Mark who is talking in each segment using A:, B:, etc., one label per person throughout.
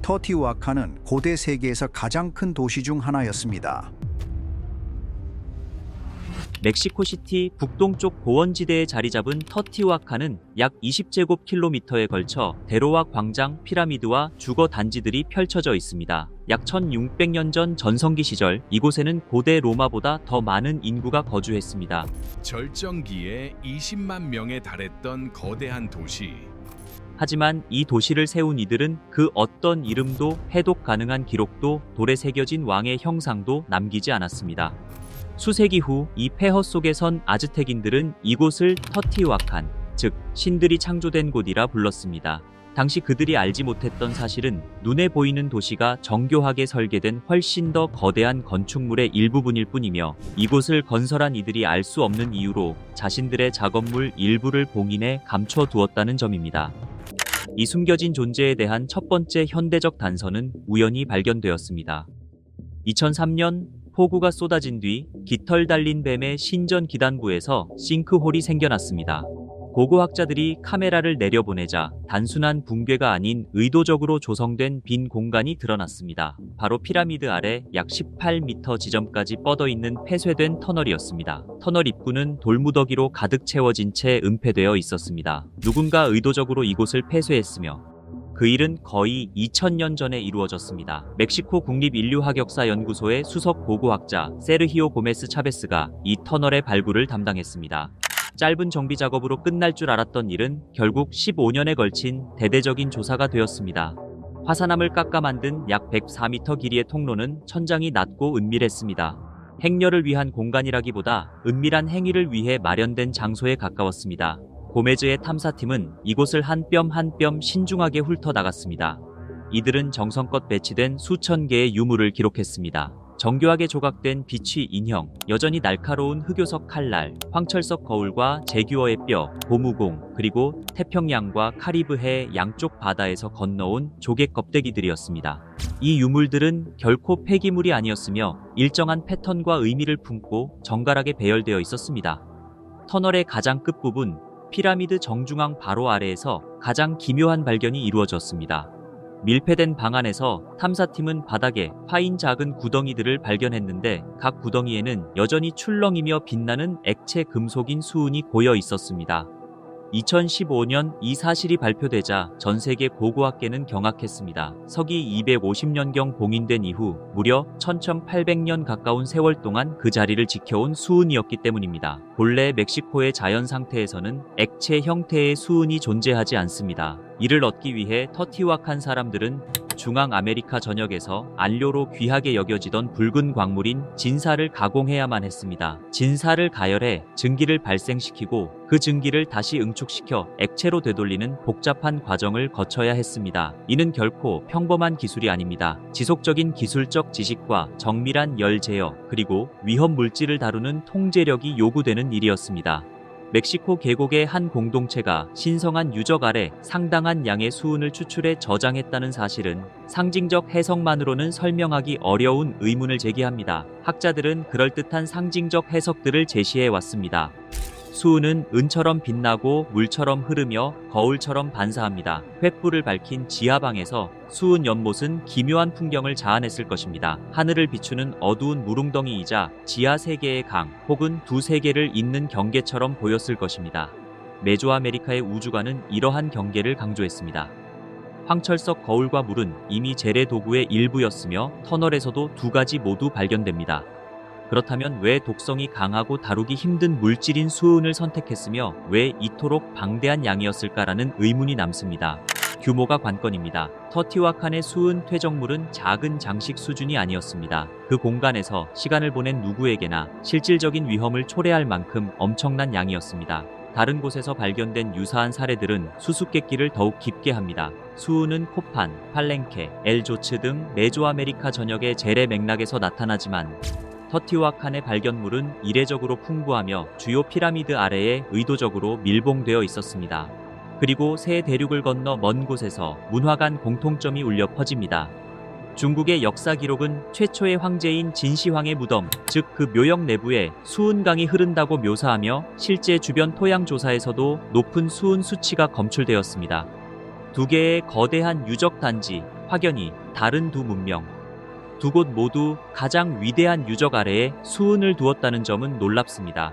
A: 터티우아칸은 고대 세계에서 가장 큰 도시 중 하나였습니다.
B: 멕시코시티 북동쪽 고원지대에 자리 잡은 터티우아칸은 약 20제곱킬로미터에 걸쳐 대로와 광장, 피라미드와 주거 단지들이 펼쳐져 있습니다. 약 1600년 전 전성기 시절 이곳에는 고대 로마보다 더 많은 인구가 거주했습니다.
C: 절정기에 20만 명에 달했던 거대한 도시.
B: 하지만 이 도시를 세운 이들은 그 어떤 이름도 해독 가능한 기록도 돌에 새겨진 왕의 형상도 남기지 않았습니다. 수세기 후 이 폐허 속에 선 아즈텍인들은 이곳을 터티우아칸, 즉 신들이 창조된 곳이라 불렀습니다. 당시 그들이 알지 못했던 사실은 눈에 보이는 도시가 정교하게 설계된 훨씬 더 거대한 건축물의 일부분일 뿐이며 이곳을 건설한 이들이 알 수 없는 이유로 자신들의 작업물 일부를 봉인해 감춰두었다는 점입니다. 이 숨겨진 존재에 대한 첫 번째 현대적 단서는 우연히 발견되었습니다. 2003년 폭우가 쏟아진 뒤 깃털 달린 뱀의 신전 기단부에서 싱크홀이 생겨났습니다. 고고학자들이 카메라를 내려보내자 단순한 붕괴가 아닌 의도적으로 조성된 빈 공간이 드러났습니다. 바로 피라미드 아래 약 18m 지점까지 뻗어있는 폐쇄된 터널이었습니다. 터널 입구는 돌무더기로 가득 채워진 채 은폐되어 있었습니다. 누군가 의도적으로 이곳을 폐쇄했으며 그 일은 거의 2000년 전에 이루어졌습니다. 멕시코 국립인류학역사연구소의 수석 고고학자 세르히오 고메스 차베스가 이 터널의 발굴을 담당했습니다. 짧은 정비 작업으로 끝날 줄 알았던 일은 결국 15년에 걸친 대대적인 조사가 되었습니다. 화산암을 깎아 만든 약 104m 길이의 통로는 천장이 낮고 은밀했습니다. 행렬을 위한 공간이라기보다 은밀한 행위를 위해 마련된 장소에 가까웠습니다. 고메즈의 탐사팀은 이곳을 한 뼘 한 뼘 신중하게 훑어나갔습니다. 이들은 정성껏 배치된 수천 개의 유물을 기록했습니다. 정교하게 조각된 비취 인형, 여전히 날카로운 흑요석 칼날, 황철석 거울과 제규어의 뼈, 고무공, 그리고 태평양과 카리브해 양쪽 바다에서 건너온 조개 껍데기들이었습니다. 이 유물들은 결코 폐기물이 아니었으며 일정한 패턴과 의미를 품고 정갈하게 배열되어 있었습니다. 터널의 가장 끝부분, 피라미드 정중앙 바로 아래에서 가장 기묘한 발견이 이루어졌습니다. 밀폐된 방 안에서 탐사팀은 바닥에 파인 작은 구덩이들을 발견했는데 각 구덩이에는 여전히 출렁이며 빛나는 액체 금속인 수은이 고여 있었습니다. 2015년 이 사실이 발표되자 전 세계 고고학계는 경악했습니다. 서기 250년경 봉인된 이후 무려 1800년 가까운 세월 동안 그 자리를 지켜온 수은이었기 때문입니다. 본래 멕시코의 자연 상태에서는 액체 형태의 수은이 존재하지 않습니다. 이를 얻기 위해 터티우아칸 사람들은 중앙 아메리카 전역에서 안료로 귀하게 여겨지던 붉은 광물인 진사를 가공해야만 했습니다. 진사를 가열해 증기를 발생시키고 그 증기를 다시 응축시켜 액체로 되돌리는 복잡한 과정을 거쳐야 했습니다. 이는 결코 평범한 기술이 아닙니다. 지속적인 기술적 지식과 정밀한 열 제어, 그리고 위험 물질을 다루는 통제력이 요구되는 일이었습니다. 멕시코 계곡의 한 공동체가 신성한 유적 아래 상당한 양의 수은을 추출해 저장했다는 사실은 상징적 해석만으로는 설명하기 어려운 의문을 제기합니다. 학자들은 그럴듯한 상징적 해석들을 제시해 왔습니다. 수은은 은처럼 빛나고 물처럼 흐르며 거울처럼 반사합니다. 횃불을 밝힌 지하방에서 수은 연못은 기묘한 풍경을 자아냈을 것입니다. 하늘을 비추는 어두운 무릉덩이이자 지하 세계의 강 혹은 두 세계를 잇는 경계처럼 보였을 것입니다. 메조아메리카의 우주관은 이러한 경계를 강조했습니다. 황철석 거울과 물은 이미 제례 도구의 일부였으며 터널에서도 두 가지 모두 발견됩니다. 그렇다면 왜 독성이 강하고 다루기 힘든 물질인 수은을 선택했으며 왜 이토록 방대한 양이었을까라는 의문이 남습니다. 규모가 관건입니다. 터티우아칸의 수은 퇴적물은 작은 장식 수준이 아니었습니다. 그 공간에서 시간을 보낸 누구에게나 실질적인 위험을 초래할 만큼 엄청난 양이었습니다. 다른 곳에서 발견된 유사한 사례들은 수수께끼를 더욱 깊게 합니다. 수은은 코판, 팔렌케, 엘조츠 등 메조아메리카 전역의 재래 맥락에서 나타나지만 터티우아칸의 발견물은 이례적으로 풍부하며 주요 피라미드 아래에 의도적으로 밀봉되어 있었습니다. 그리고 새 대륙을 건너 먼 곳에서 문화 간 공통점이 울려 퍼집니다. 중국의 역사 기록은 최초의 황제인 진시황의 무덤, 즉 그 묘역 내부에 수은강이 흐른다고 묘사하며 실제 주변 토양 조사에서도 높은 수은 수치가 검출되었습니다. 두 개의 거대한 유적 단지, 확연히 다른 두 문명. 두 곳 모두 가장 위대한 유적 아래에 수은을 두었다는 점은 놀랍습니다.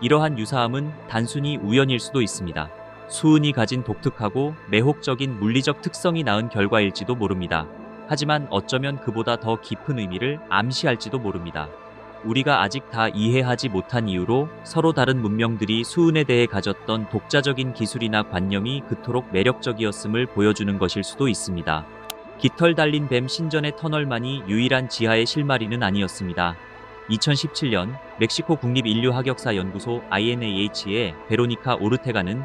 B: 이러한 유사함은 단순히 우연일 수도 있습니다. 수은이 가진 독특하고 매혹적인 물리적 특성이 낳은 결과일지도 모릅니다. 하지만 어쩌면 그보다 더 깊은 의미를 암시할지도 모릅니다. 우리가 아직 다 이해하지 못한 이유로 서로 다른 문명들이 수은에 대해 가졌던 독자적인 기술이나 관념이 그토록 매력적이었음을 보여주는 것일 수도 있습니다. 깃털 달린 뱀 신전의 터널만이 유일한 지하의 실마리는 아니었습니다. 2017년 멕시코 국립인류학역사 연구소 INAH의 베로니카 오르테가는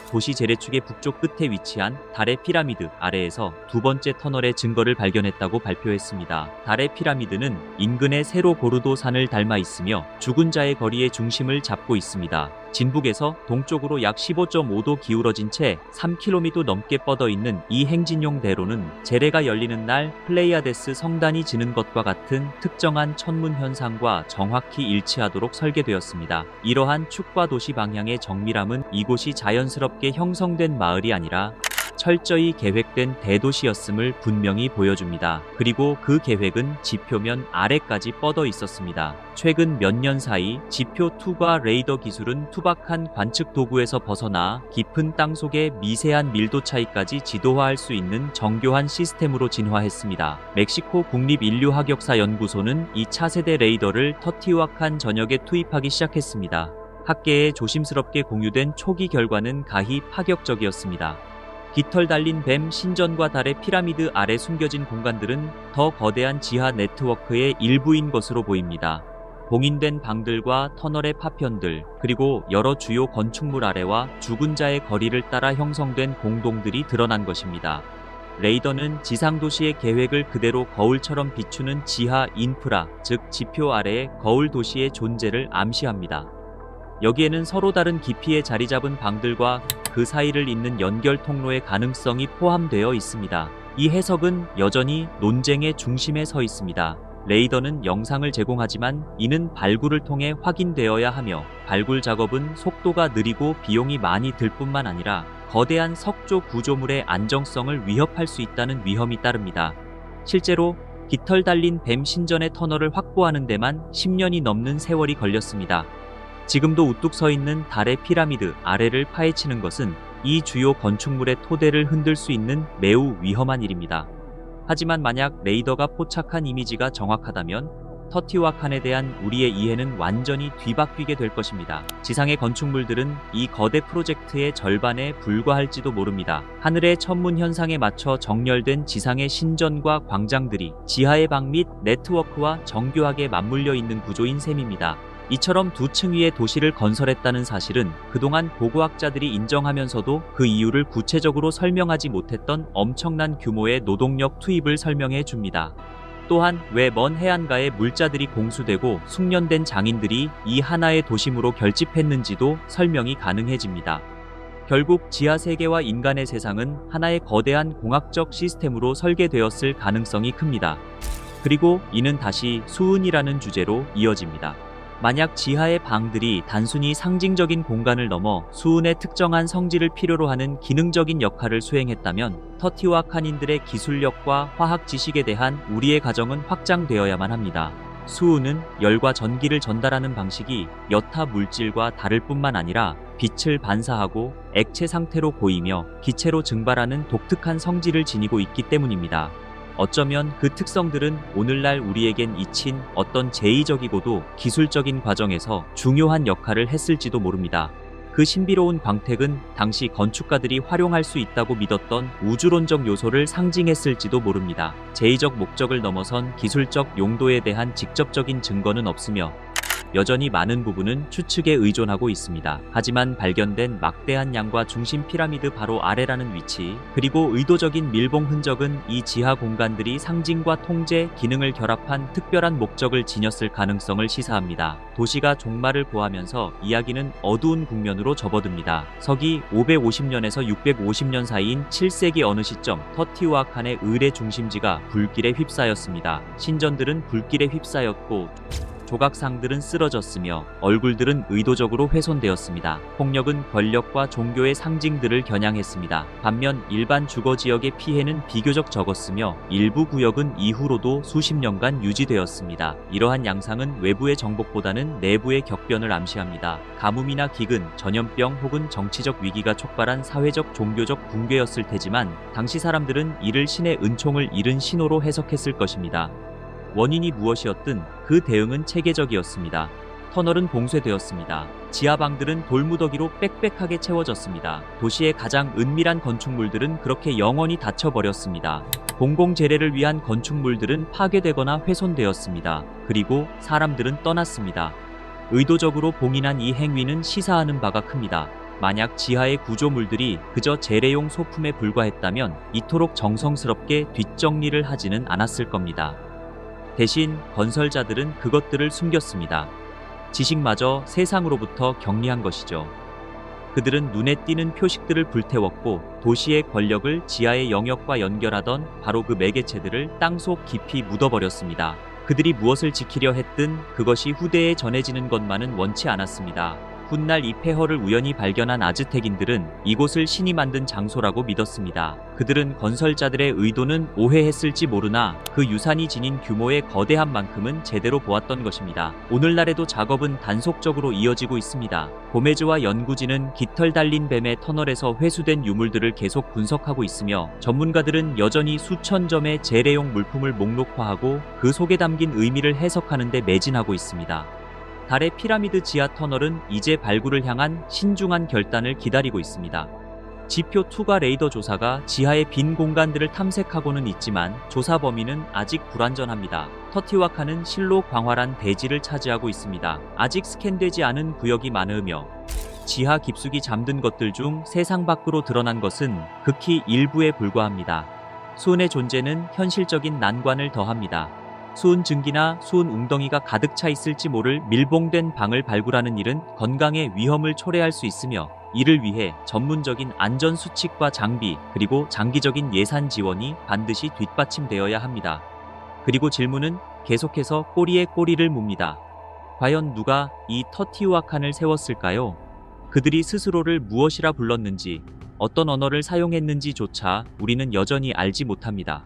B: 도시 재래축의 북쪽 끝에 위치한 달의 피라미드 아래에서 두 번째 터널의 증거를 발견했다고 발표했습니다. 달의 피라미드는 인근의 세로 고르도 산을 닮아 있으며 죽은 자의 거리의 중심을 잡고 있습니다. 진북에서 동쪽으로 약 15.5도 기울어진 채 3km 넘게 뻗어 있는 이 행진용 대로는 재래가 열리는 날 플레이아데스 성단이 지는 것과 같은 특정한 천문 현상과 정확히 일치하도록 설계되었습니다. 이러한 축과 도시 방향의 정밀함은 이곳이 자연스럽게 형성된 마을이 아니라 철저히 계획된 대도시였음을 분명히 보여줍니다. 그리고 그 계획은 지표면 아래까지 뻗어 있었습니다. 최근 몇 년 사이 지표2과 레이더 기술은 투박한 관측 도구에서 벗어나 깊은 땅 속의 미세한 밀도 차이까지 지도화할 수 있는 정교한 시스템으로 진화했습니다. 멕시코 국립인류학역사연구소는 이 차세대 레이더를 터티우아칸 전역에 투입하기 시작했습니다. 학계에 조심스럽게 공유된 초기 결과는 가히 파격적이었습니다. 깃털 달린 뱀 신전과 달의 피라미드 아래 숨겨진 공간들은 더 거대한 지하 네트워크의 일부인 것으로 보입니다. 봉인된 방들과 터널의 파편들, 그리고 여러 주요 건축물 아래와 죽은 자의 거리를 따라 형성된 공동들이 드러난 것입니다. 레이더는 지상도시의 계획을 그대로 거울처럼 비추는 지하 인프라, 즉 지표 아래의 거울 도시의 존재를 암시합니다. 여기에는 서로 다른 깊이에 자리 잡은 방들과 그 사이를 잇는 연결 통로의 가능성이 포함되어 있습니다. 이 해석은 여전히 논쟁의 중심에 서 있습니다. 레이더는 영상을 제공하지만 이는 발굴을 통해 확인되어야 하며 발굴 작업은 속도가 느리고 비용이 많이 들 뿐만 아니라 거대한 석조 구조물의 안정성을 위협할 수 있다는 위험이 따릅니다. 실제로 깃털 달린 뱀 신전의 터널을 확보하는 데만 10년이 넘는 세월이 걸렸습니다. 지금도 우뚝 서 있는 달의 피라미드 아래를 파헤치는 것은 이 주요 건축물의 토대를 흔들 수 있는 매우 위험한 일입니다. 하지만 만약 레이더가 포착한 이미지가 정확하다면 터티와칸에 대한 우리의 이해는 완전히 뒤바뀌게 될 것입니다. 지상의 건축물들은 이 거대 프로젝트의 절반에 불과할지도 모릅니다. 하늘의 천문 현상에 맞춰 정렬된 지상의 신전과 광장들이 지하의 방 및 네트워크와 정교하게 맞물려 있는 구조인 셈입니다. 이처럼 두 층 위의 도시를 건설했다는 사실은 그동안 고고학자들이 인정하면서도 그 이유를 구체적으로 설명하지 못했던 엄청난 규모의 노동력 투입을 설명해 줍니다. 또한 왜 먼 해안가에 물자들이 공수되고 숙련된 장인들이 이 하나의 도심으로 결집했는지도 설명이 가능해집니다. 결국 지하 세계와 인간의 세상은 하나의 거대한 공학적 시스템으로 설계되었을 가능성이 큽니다. 그리고 이는 다시 수은이라는 주제로 이어집니다. 만약 지하의 방들이 단순히 상징적인 공간을 넘어 수은의 특정한 성질을 필요로 하는 기능적인 역할을 수행했다면 터티와칸인들의 기술력과 화학 지식에 대한 우리의 가정은 확장되어야만 합니다. 수은은 열과 전기를 전달하는 방식이 여타 물질과 다를 뿐만 아니라 빛을 반사하고 액체 상태로 고이며 기체로 증발하는 독특한 성질을 지니고 있기 때문입니다. 어쩌면 그 특성들은 오늘날 우리에겐 잊힌 어떤 제의적이고도 기술적인 과정에서 중요한 역할을 했을지도 모릅니다. 그 신비로운 광택은 당시 건축가들이 활용할 수 있다고 믿었던 우주론적 요소를 상징했을지도 모릅니다. 제의적 목적을 넘어선 기술적 용도에 대한 직접적인 증거는 없으며 여전히 많은 부분은 추측에 의존하고 있습니다. 하지만 발견된 막대한 양과 중심 피라미드 바로 아래라는 위치, 그리고 의도적인 밀봉 흔적은 이 지하 공간들이 상징과 통제, 기능을 결합한 특별한 목적을 지녔을 가능성을 시사합니다. 도시가 종말을 보하면서 이야기는 어두운 국면으로 접어듭니다. 서기 550년에서 650년 사이인 7세기 어느 시점 터티우아칸의 의뢰 중심지가 불길에 휩싸였습니다. 신전들은 불길에 휩싸였고 조각상들은 쓰러졌으며 얼굴들은 의도적으로 훼손되었습니다. 폭력은 권력과 종교의 상징들을 겨냥했습니다. 반면 일반 주거 지역의 피해는 비교적 적었으며 일부 구역은 이후로도 수십 년간 유지되었습니다. 이러한 양상은 외부의 정복보다는 내부의 격변을 암시합니다. 가뭄이나 기근, 전염병 혹은 정치적 위기가 촉발한 사회적 종교적 붕괴였을 테지만 당시 사람들은 이를 신의 은총을 잃은 신호로 해석했을 것입니다. 원인이 무엇이었든 그 대응은 체계적이었습니다. 터널은 봉쇄되었습니다. 지하방들은 돌무더기로 빽빽하게 채워졌습니다. 도시의 가장 은밀한 건축물들은 그렇게 영원히 닫혀버렸습니다. 공공재래를 위한 건축물들은 파괴되거나 훼손되었습니다. 그리고 사람들은 떠났습니다. 의도적으로 봉인한 이 행위는 시사하는 바가 큽니다. 만약 지하의 구조물들이 그저 재래용 소품에 불과했다면 이토록 정성스럽게 뒷정리를 하지는 않았을 겁니다. 대신 건설자들은 그것들을 숨겼습니다. 지식마저 세상으로부터 격리한 것이죠. 그들은 눈에 띄는 표식들을 불태웠고 도시의 권력을 지하의 영역과 연결하던 바로 그 매개체들을 땅속 깊이 묻어버렸습니다. 그들이 무엇을 지키려 했든 그것이 후대에 전해지는 것만은 원치 않았습니다. 훗날 이 폐허를 우연히 발견한 아즈텍인들은 이곳을 신이 만든 장소라고 믿었습니다. 그들은 건설자들의 의도는 오해했을지 모르나 그 유산이 지닌 규모의 거대함만큼은 제대로 보았던 것입니다. 오늘날에도 작업은 단속적으로 이어지고 있습니다. 고메즈와 연구진은 깃털 달린 뱀의 터널에서 회수된 유물들을 계속 분석하고 있으며 전문가들은 여전히 수천 점의 재래용 물품을 목록화하고 그 속에 담긴 의미를 해석하는 데 매진하고 있습니다. 달의 피라미드 지하 터널은 이제 발굴을 향한 신중한 결단을 기다리고 있습니다. 지표 투과 레이더 조사가 지하의 빈 공간들을 탐색하고는 있지만 조사 범위는 아직 불완전합니다. 터티와카는 실로 광활한 대지를 차지하고 있습니다. 아직 스캔되지 않은 구역이 많으며 지하 깊숙이 잠든 것들 중 세상 밖으로 드러난 것은 극히 일부에 불과합니다. 수은의 존재는 현실적인 난관을 더합니다. 수은 증기나 수은 웅덩이가 가득 차 있을지 모를 밀봉된 방을 발굴하는 일은 건강에 위험을 초래할 수 있으며 이를 위해 전문적인 안전 수칙과 장비 그리고 장기적인 예산 지원이 반드시 뒷받침되어야 합니다. 그리고 질문은 계속해서 꼬리에 꼬리를 묻니다. 과연 누가 이 터티우아칸을 세웠을까요? 그들이 스스로를 무엇이라 불렀는지 어떤 언어를 사용했는지조차 우리는 여전히 알지 못합니다.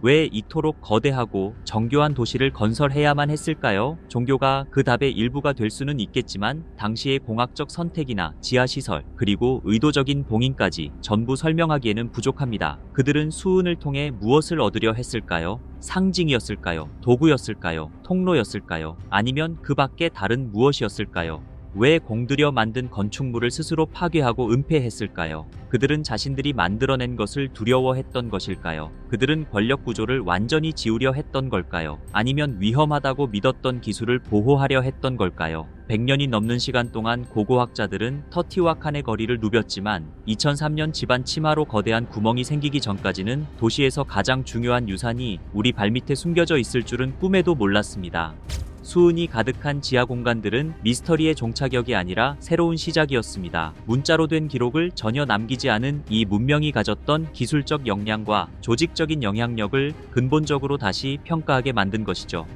B: 왜 이토록 거대하고 정교한 도시를 건설해야만 했을까요? 종교가 그 답의 일부가 될 수는 있겠지만 당시의 공학적 선택이나 지하시설 그리고 의도적인 봉인까지 전부 설명하기에는 부족합니다. 그들은 수은을 통해 무엇을 얻으려 했을까요? 상징이었을까요? 도구였을까요? 통로였을까요? 아니면 그 밖에 다른 무엇이었을까요? 왜 공들여 만든 건축물을 스스로 파괴하고 은폐했을까요? 그들은 자신들이 만들어낸 것을 두려워했던 것일까요? 그들은 권력 구조를 완전히 지우려 했던 걸까요? 아니면 위험하다고 믿었던 기술을 보호하려 했던 걸까요? 100년이 넘는 시간 동안 고고학자들은 터티와칸의 거리를 누볐지만 2003년 집안 치마로 거대한 구멍이 생기기 전까지는 도시에서 가장 중요한 유산이 우리 발밑에 숨겨져 있을 줄은 꿈에도 몰랐습니다. 수은이 가득한 지하 공간들은 미스터리의 종착역이 아니라 새로운 시작이었습니다. 문자로 된 기록을 전혀 남기지 않은 이 문명이 가졌던 기술적 역량과 조직적인 영향력을 근본적으로 다시 평가하게 만든 것이죠.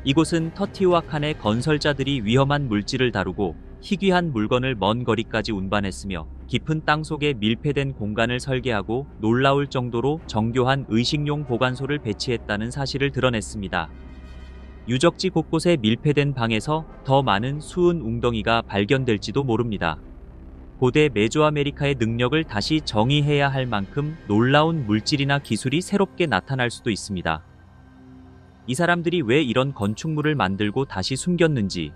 B: 이곳은 터티우아칸의 건설자들이 위험한 물질을 다루고 희귀한 물건을 먼 거리까지 운반했으며 깊은 땅속에 밀폐된 공간을 설계하고 놀라울 정도로 정교한 의식용 보관소를 배치했다는 사실을 드러냈습니다. 유적지 곳곳에 밀폐된 방에서 더 많은 수은 웅덩이가 발견될지도 모릅니다. 고대 메조아메리카의 능력을 다시 정의해야 할 만큼 놀라운 물질이나 기술이 새롭게 나타날 수도 있습니다. 이 사람들이 왜 이런 건축물을 만들고 다시 숨겼는지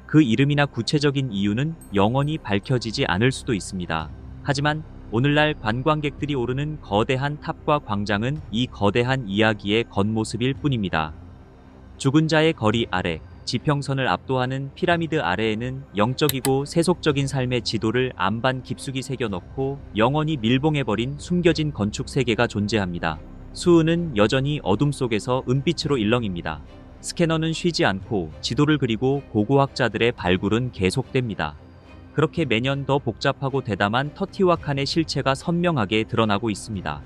B: 그 이름이나 구체적인 이유는 영원히 밝혀지지 않을 수도 있습니다. 하지만 오늘날 관광객들이 오르는 거대한 탑과 광장은 이 거대한 이야기의 겉모습일 뿐입니다. 죽은 자의 거리 아래, 지평선을 압도하는 피라미드 아래에는 영적이고 세속적인 삶의 지도를 안반 깊숙이 새겨넣고 영원히 밀봉해버린 숨겨진 건축 세계가 존재합니다. 수은은 여전히 어둠 속에서 은빛으로 일렁입니다. 스캐너는 쉬지 않고 지도를 그리고 고고학자들의 발굴은 계속됩니다. 그렇게 매년 더 복잡하고 대담한 터티와칸의 실체가 선명하게 드러나고 있습니다.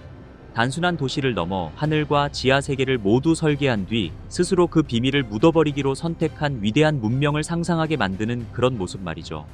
B: 단순한 도시를 넘어 하늘과 지하 세계를 모두 설계한 뒤 스스로 그 비밀을 묻어버리기로 선택한 위대한 문명을 상상하게 만드는 그런 모습 말이죠.